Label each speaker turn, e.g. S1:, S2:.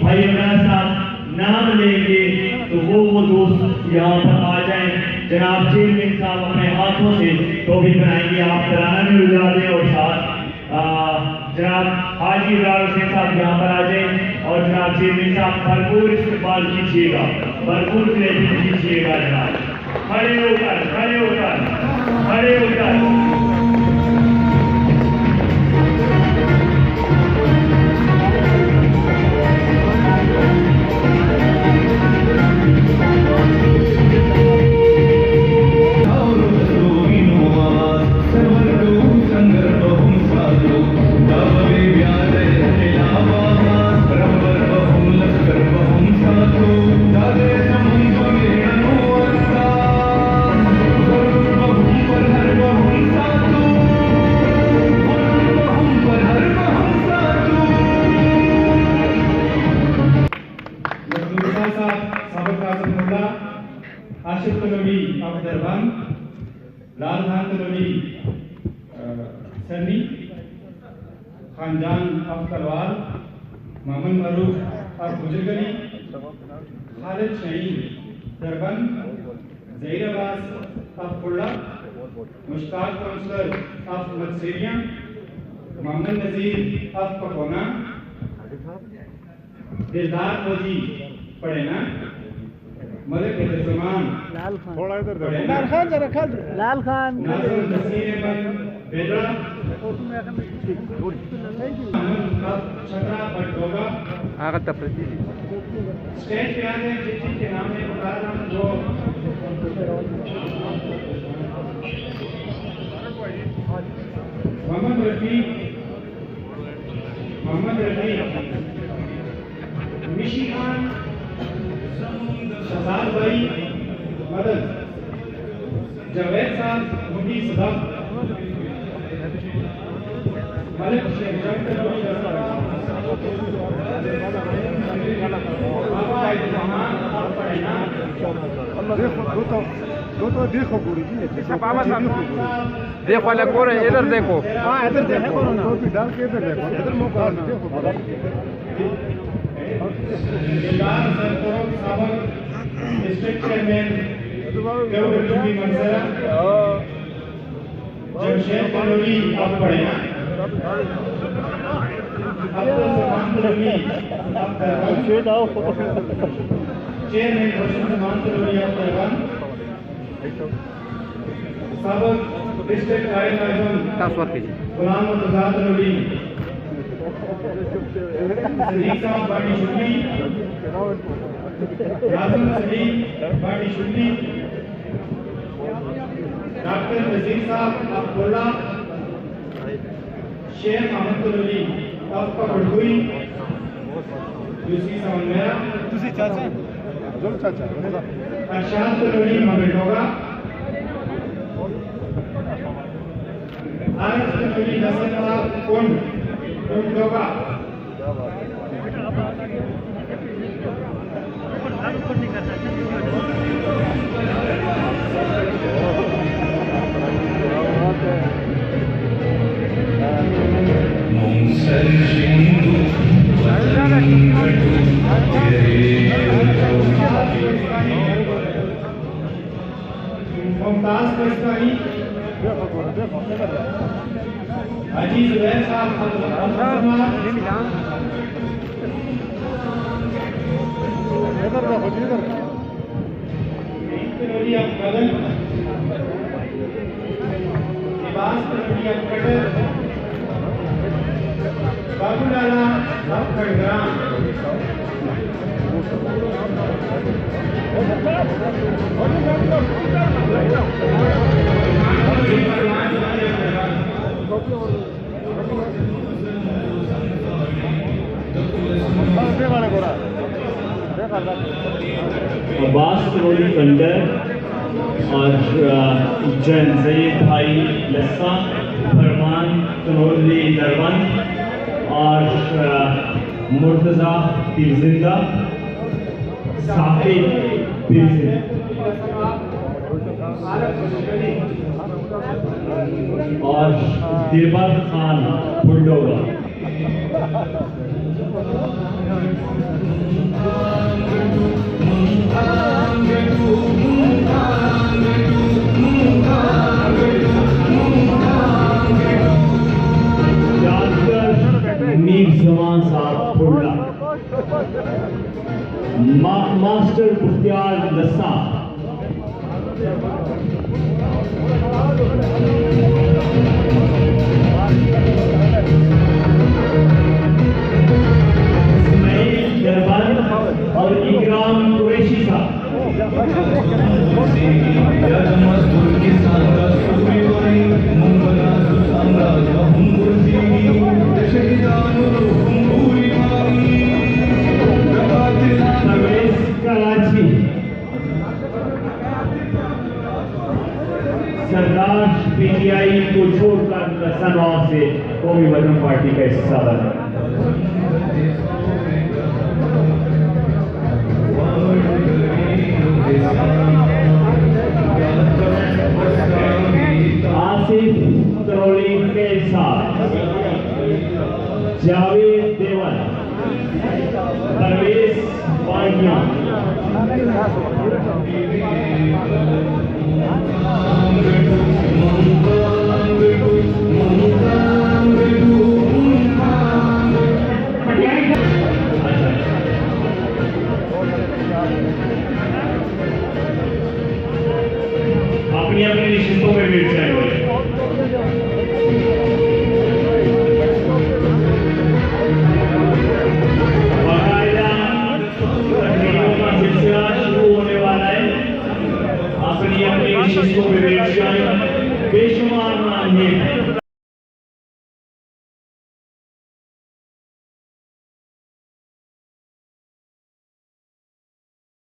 S1: भाई इमरान साहब नाम लेंगे तो वो दोस्त यहाँ पर आ जाए। जनाब चेयरमैन साहब अपने हाथों से तो भी बनाएंगे, आप तराना भी उजा दें और साथ जनाब हाजी इमरान हुसैन साहब यहाँ पर आ जाए और जनाब चेयरमैन साहब भरपूर इस्तेमाल कीजिएगा, भरपूर प्लेटिंग कीजिएगा। जनाब खड़े होकर खड़े होकर खड़े होकर
S2: Sunny Khanjan of Talwar, Mohammad Maroof of Gujargali, Khalid Shaheen Darban, Zaheer Abbas of Kulla, Mushtaq councillor of Madseria, Mohammad Nazir of Pakona, Dildar Fauji पढ़ेना, Malik Ibrahim लाल खान थोड़ा इधर देखो, लाल खान जरा खान लाल खान नाज़िर नसीर बेदरा छतरा बटोगा आगा तफरीदी स्टेज पे आने जिसके नाम में बता रहा हूं जो मोहम्मद रफी मिशी खान, शहजाद भाई मदद, जावेद साहब मुफ्ती सदाब, मलिक शेख
S3: देखो पूरी देखो वाले को इधर देखो, हाँ इधर देखो ना, डाल के इधर देखो, इधर मौका
S2: district chairman केवलजी Manjra Jamshed colony आप पढ़ेना, चेयरमैन खुशमान कलोनी आप पढ़ेगा, सबक डिस्ट्रिक्ट आयन गुलाम मुर्तजा कलोनी सदीक साहब बाटी शुक्ली, नाज़िम सदीक बाटी शुक्ली, डॉक्टर नजीर साहब अब्दुल्ला, शेख मोहम्मद कलोनी आपका बड़गुई, दूसरी समन्वया
S3: दूसरी चाचा जोर चाचा
S2: अरशाद कलोनी मगरडोगा, आरस कलोनी नसरनाथ कुंड कुंडोगा, मुमताज कस्तानी, हाजी जुबैर साहब बाबूलाला
S1: अब्बास कलोनी कंडर और जैन सईद भाई लस्सा, फरमान तनोली दरबन और मुर्तजा पीरजिंदा, साकिब पीरजिंदा और दिलबर खान बुल्डोगा। मास्टर मुख्तियार लस्सा, इस्माइल दरबारी और इकराम कुरैशी साहब। कराची सरदार पीटीआई को छोड़कर लखनऊ से कौमी वतन पार्टी का हिस्सा बना। आसिफ करौली के साथ जावेद देवल, परवेज पांड्या,